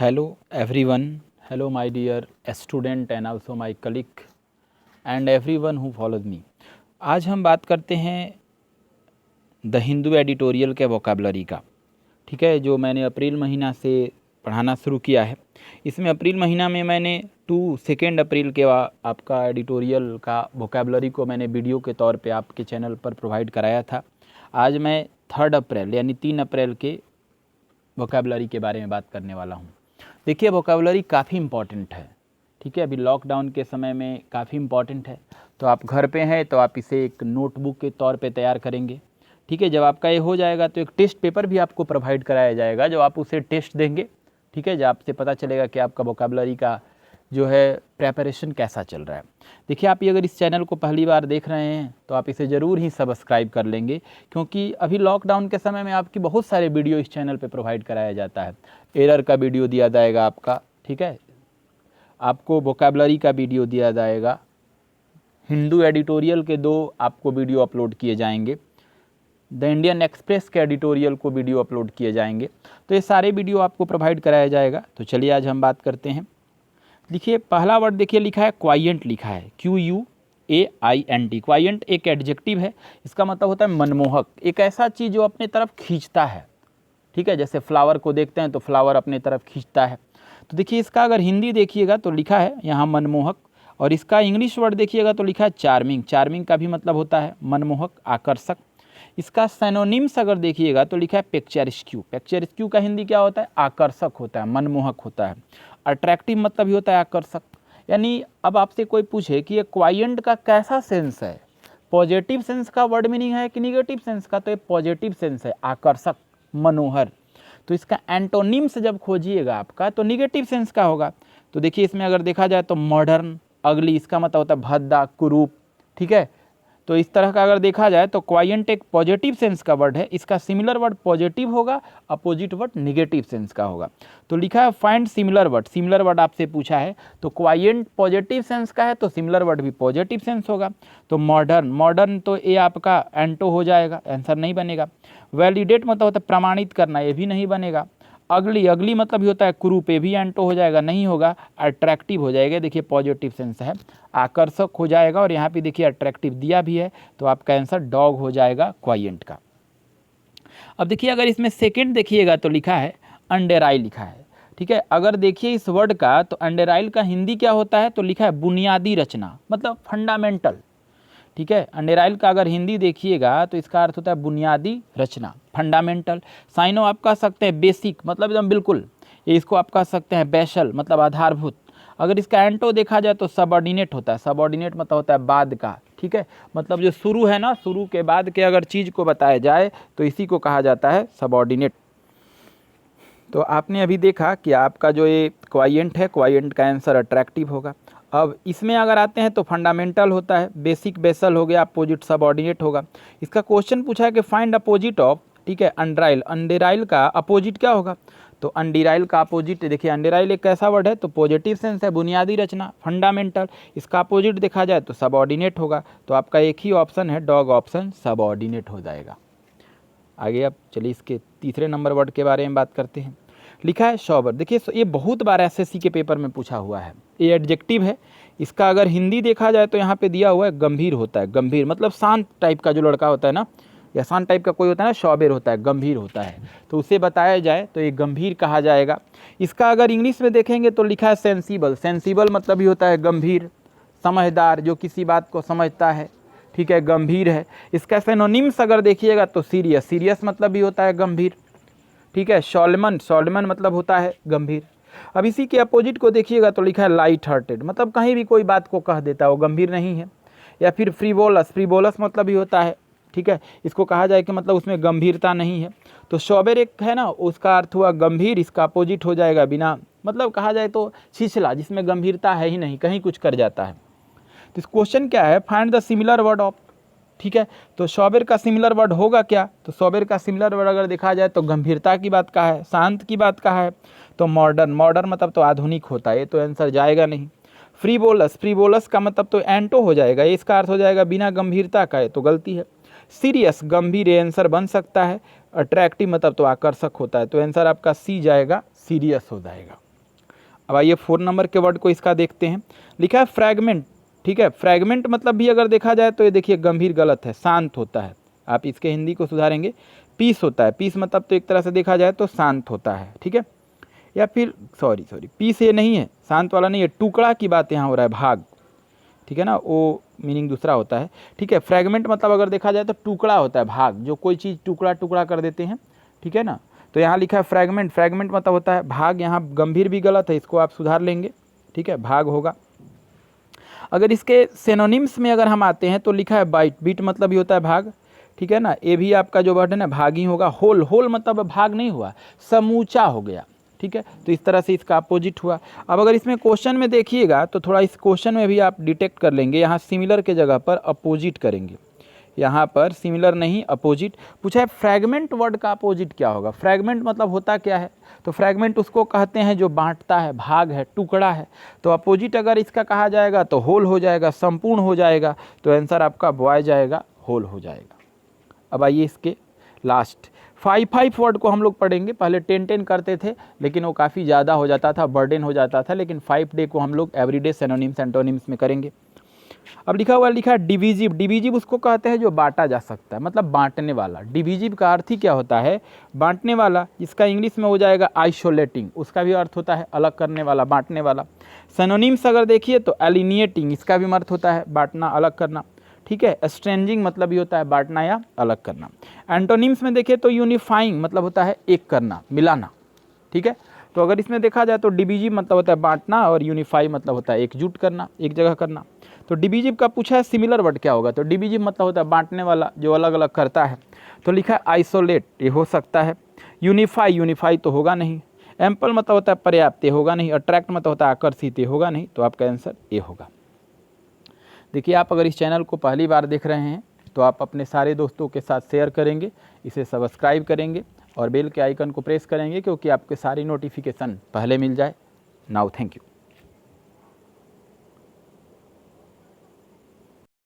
Hello everyone, hello my dear student and also my colleague and everyone who follows me। आज हम बात करते हैं द हिंदू एडिटोरियल के वोकेबलरी का, ठीक है, जो मैंने अप्रैल महीना से पढ़ाना शुरू किया है। इसमें अप्रैल महीना में मैंने 2 अप्रैल के आपका एडिटोरियल का वोकेबलरी को मैंने वीडियो के तौर पे आपके चैनल पर प्रोवाइड कराया था। आज मैं 3 अप्रैल यानी 3 अप्रैल के वोकेबलरी के बारे में बात करने वाला हूँ। देखिए, वोकेबलरी काफ़ी इम्पॉर्टेंट है, ठीक है, अभी लॉकडाउन के समय में काफ़ी इम्पॉर्टेंट है। तो आप घर पे हैं तो आप इसे एक नोटबुक के तौर पे तैयार करेंगे, ठीक है। जब आपका ये हो जाएगा तो एक टेस्ट पेपर भी आपको प्रोवाइड कराया जाएगा, जो आप उसे टेस्ट देंगे, ठीक है, जब आपसे पता चलेगा कि आपका वोकेबलरी का जो है प्रेपरेशन कैसा चल रहा है। देखिए, आप अगर इस चैनल को पहली बार देख रहे हैं तो आप इसे ज़रूर ही सब्सक्राइब कर लेंगे, क्योंकि अभी लॉकडाउन के समय में आपकी बहुत सारे वीडियो इस चैनल पे प्रोवाइड कराया जाता है। एरर का वीडियो दिया जाएगा आपका, ठीक है, आपको वोकेबलरी का वीडियो दिया जाएगा, हिंदू एडिटोरियल के 2 आपको वीडियो अपलोड किए जाएंगे, द इंडियन एक्सप्रेस के एडिटोरियल को वीडियो अपलोड किए जाएंगे। तो ये सारे वीडियो आपको प्रोवाइड कराया जाएगा। तो चलिए आज हम बात करते हैं। देखिए, पहला वर्ड देखिए लिखा है क्वाइएंट, लिखा है QUAINT। क्वाइएंट एक एडजेक्टिव है, इसका मतलब होता है मनमोहक, एक ऐसा चीज़ जो अपने तरफ खींचता है, ठीक है। जैसे फ्लावर को देखते हैं तो फ्लावर अपने तरफ खींचता है। तो देखिए, इसका अगर हिंदी देखिएगा तो लिखा है यहाँ मनमोहक, और इसका इंग्लिश वर्ड देखिएगा तो लिखा है चार्मिंग। चार्मिंग का भी मतलब होता है मनमोहक, आकर्षक। इसका सिनोनिम्स अगर देखिएगा तो लिखा है पिक्चरिस्क्यू। पिक्चरिस्क्यू का हिंदी क्या होता है? आकर्षक होता है, मनमोहक होता है। अट्रैक्टिव मतलब भी होता है आकर्षक। यानी अब आपसे कोई पूछे कि ये क्वाइएंट का कैसा सेंस है, पॉजिटिव सेंस का वर्ड मीनिंग है कि निगेटिव सेंस का, तो ये पॉजिटिव सेंस है, आकर्षक, मनोहर। तो इसका एंटोनिम्स जब खोजिएगा आपका तो निगेटिव सेंस का होगा। तो देखिए, इसमें अगर देखा जाए तो मॉडर्न, अगली, इसका मतलब होता है भद्दा, कुरूप, ठीक है। तो इस तरह का अगर देखा जाए तो क्वाइएंट एक पॉजिटिव सेंस का वर्ड है, इसका सिमिलर वर्ड पॉजिटिव होगा, अपोजिट वर्ड निगेटिव सेंस का होगा। तो लिखा है find similar word. Similar word आपसे पूछा है, तो क्वाइएंट पॉजिटिव सेंस का है तो सिमिलर वर्ड भी पॉजिटिव सेंस होगा। तो मॉडर्न, मॉडर्न तो ये आपका एंटो हो जाएगा, आंसर नहीं बनेगा। वैलिडेट मतलब होता है प्रमाणित करना, ये भी नहीं बनेगा। अगली, अगली मतलब भी होता है कुरूप, ये भी एंटो हो जाएगा, नहीं होगा। अट्रैक्टिव हो जाएगा, देखिए पॉजिटिव सेंस है, आकर्षक हो जाएगा, और यहाँ पे देखिए अट्रैक्टिव दिया भी है, तो आपका आंसर डॉग हो जाएगा क्वाइएंट का। अब देखिए, अगर इसमें सेकंड देखिएगा तो लिखा है अंडेराइल, लिखा है, ठीक है। अगर देखिए इस वर्ड का तो अंडेराइल का हिंदी क्या होता है, तो लिखा है बुनियादी रचना, मतलब फंडामेंटल, ठीक है। अंडेराइल का अगर हिंदी देखिएगा तो इसका अर्थ होता है बुनियादी रचना, फंडामेंटल। साइनो आप कह सकते हैं बेसिक, मतलब एकदम बिल्कुल। ये इसको आप कह सकते हैं बेसल, मतलब आधारभूत। अगर इसका एंटो देखा जाए तो सबऑर्डिनेट होता है। सबऑर्डिनेट मतलब होता है बाद का, ठीक है, मतलब जो शुरू है ना, शुरू के बाद के अगर चीज़ को बताया जाए तो इसी को कहा जाता है सबऑर्डिनेट। तो आपने अभी देखा कि आपका जो ये क्वाइएंट है, क्वाइएंट का आंसर अट्रैक्टिव होगा। अब इसमें अगर आते हैं तो फंडामेंटल होता है, बेसिक बेसल हो गया, अपोजिट सबऑर्डिनेट होगा। इसका क्वेश्चन पूछा है कि फाइंड अपोजिट ऑफ, ठीक है, अंडराइल। अंडेराइल का अपोजिट क्या होगा? तो अंडेराइल का अपोजिट देखिए, अंडेराइल एक कैसा वर्ड है, तो पॉजिटिव सेंस है, बुनियादी रचना, फंडामेंटल। इसका अपोजिट देखा जाए तो सबऑर्डिनेट होगा। तो आपका एक ही ऑप्शन है, डॉग ऑप्शन सबऑर्डिनेट हो जाएगा। आगे अब चलिए इसके तीसरे नंबर वर्ड के बारे में बात करते हैं। लिखा है शॉबर। देखिए, ये बहुत बार एसएससी के पेपर में पूछा हुआ है। ये एडजेक्टिव है, इसका अगर हिंदी देखा जाए तो यहाँ पे दिया हुआ है गंभीर होता है। गंभीर मतलब शांत टाइप का जो लड़का होता है ना, या शांत टाइप का कोई होता है ना, शॉबर होता है, गंभीर होता है, तो उसे बताया जाए तो ये गंभीर कहा जाएगा। इसका अगर इंग्लिश में देखेंगे तो लिखा है सेंसिबल। सेंसिबल मतलब भी होता है गंभीर, समझदार, जो किसी बात को समझता है, ठीक है, गंभीर है। इसका सिनोनिम्स अगर देखिएगा तो सीरियस। सीरियस मतलब भी होता है गंभीर, ठीक है। सॉल्मन, सॉल्मन मतलब होता है गंभीर। अब इसी के अपोजिट को देखिएगा तो लिखा है लाइट हार्टेड, मतलब कहीं भी कोई बात को कह देता है, वो गंभीर नहीं है। या फिर फ्रीवोलस, फ्रीवोलस मतलब भी होता है, ठीक है, इसको कहा जाए कि मतलब उसमें गंभीरता नहीं है। तो शॉबर एक है ना, उसका अर्थ हुआ गंभीर, इसका अपोजिट हो जाएगा बिना, मतलब कहा जाए तो छिछला, जिसमें गंभीरता है ही नहीं, कहीं कुछ कर जाता है। तो इस क्वेश्चन क्या है, find the similar word of, ठीक है। तो शॉबर का सिमिलर वर्ड होगा क्या? तो शॉबर का सिमिलर वर्ड अगर देखा जाए तो गंभीरता की बात कहा है, शांत की बात कहा है। तो मॉडर्न, मॉडर्न मतलब तो आधुनिक होता है, ये तो आंसर जाएगा नहीं। फ्रीबोलस, फ्रीबोलस का मतलब तो एंटो हो जाएगा, इसका अर्थ हो जाएगा बिना गंभीरता का, ये तो गलती है। सीरियस, गंभीर, ये आंसर बन सकता है। अट्रैक्टिव मतलब तो आकर्षक होता है, तो आंसर आपका सी जाएगा, सीरियस हो जाएगा। अब आइए 4 नंबर के वर्ड को इसका देखते हैं। लिखा है फ्रैगमेंट, ठीक है। फ्रैगमेंट मतलब भी अगर देखा जाए तो ये देखिए गंभीर गलत है, शांत होता है। आप इसके हिंदी को सुधारेंगे, पीस होता है। पीस मतलब तो एक तरह से देखा जाए तो शांत होता है, ठीक है। या फिर सॉरी पीस ये नहीं है, शांत वाला नहीं है, टुकड़ा की बात यहाँ हो रहा है, भाग, ठीक है ना, वो मीनिंग दूसरा होता है, ठीक है। फ्रैगमेंट मतलब अगर देखा जाए तो टुकड़ा होता है, भाग, जो कोई चीज़ टुकड़ा टुकड़ा कर देते हैं, ठीक है ना। तो यहाँ लिखा है फ्रैगमेंट, फ्रैगमेंट मतलब होता है भाग। यहाँ गंभीर भी गलत है, इसको आप सुधार लेंगे, ठीक है, भाग होगा। अगर इसके सिनोनिम्स में अगर हम आते हैं तो लिखा है बाइट, बीट मतलब ही होता है भाग, ठीक है ना। ये भी आपका जो वर्ड है ना भाग ही होगा। होल, होल मतलब भाग नहीं हुआ, समूचा हो गया, ठीक है। तो इस तरह से इसका अपोजिट हुआ। अब अगर इसमें क्वेश्चन में देखिएगा तो थोड़ा इस क्वेश्चन में भी आप डिटेक्ट कर लेंगे, यहाँ सिमिलर के जगह पर अपोजिट करेंगे, यहाँ पर सिमिलर नहीं अपोजिट पूछा है। फ्रैगमेंट वर्ड का अपोजिट क्या होगा? फ्रैगमेंट मतलब होता क्या है? तो फ्रैगमेंट उसको कहते हैं जो बांटता है, भाग है, टुकड़ा है। तो अपोजिट अगर इसका कहा जाएगा तो होल हो जाएगा, संपूर्ण हो जाएगा। तो आंसर आपका बॉय जाएगा, होल हो जाएगा। अब आइए इसके लास्ट 5 वर्ड को हम लोग पढ़ेंगे। पहले 10 करते थे लेकिन वो काफ़ी ज़्यादा हो जाता था, बर्डन हो जाता था, लेकिन 5 डे को हम लोग एवरीडे सिनोनिम्स एंटोनिम्स में करेंगे। अब लिखा है डिविजिव। डिविजिव उसको कहते हैं जो बांटा जा सकता है, मतलब बांटने वाला। डिविजिव का अर्थ ही क्या होता है? बांटने वाला। इसका इंग्लिश में हो जाएगा आइसोलेटिंग, उसका भी अर्थ होता है अलग करने वाला, बांटने वाला। सिनोनिम्स अगर देखिए तो एलिनिएटिंग, इसका भी अर्थ होता है बांटना, अलग करना, ठीक है। एस्ट्रेंजिंग मतलब ये होता है बांटना या अलग करना। एंटोनिम्स में देखिए तो यूनिफाइंग मतलब होता है एक करना, मिलाना, ठीक है। तो अगर इसमें देखा जाए तो डिविजिव मतलब होता है बांटना और यूनिफाई मतलब होता है एकजुट करना, एक जगह करना। तो डिविजिव का पूछा है सिमिलर वर्ड क्या होगा? तो डिविजिव मतलब होता है बांटने वाला, जो अलग अलग करता है। तो लिखा है आइसोलेट, ये हो सकता है। यूनिफाई, यूनिफाई तो होगा नहीं। एम्पल मतलब होता है पर्याप्त, ये होगा नहीं। अट्रैक्ट मतलब होता है आकर्षित, ये होगा नहीं। तो आपका आंसर ये होगा। देखिए, आप अगर इस चैनल को पहली बार देख रहे हैं तो आप अपने सारे दोस्तों के साथ शेयर करेंगे, इसे सब्सक्राइब करेंगे और बेल के आइकन को प्रेस करेंगे, क्योंकि आपके सारी नोटिफिकेशन पहले मिल जाए। Now thank you.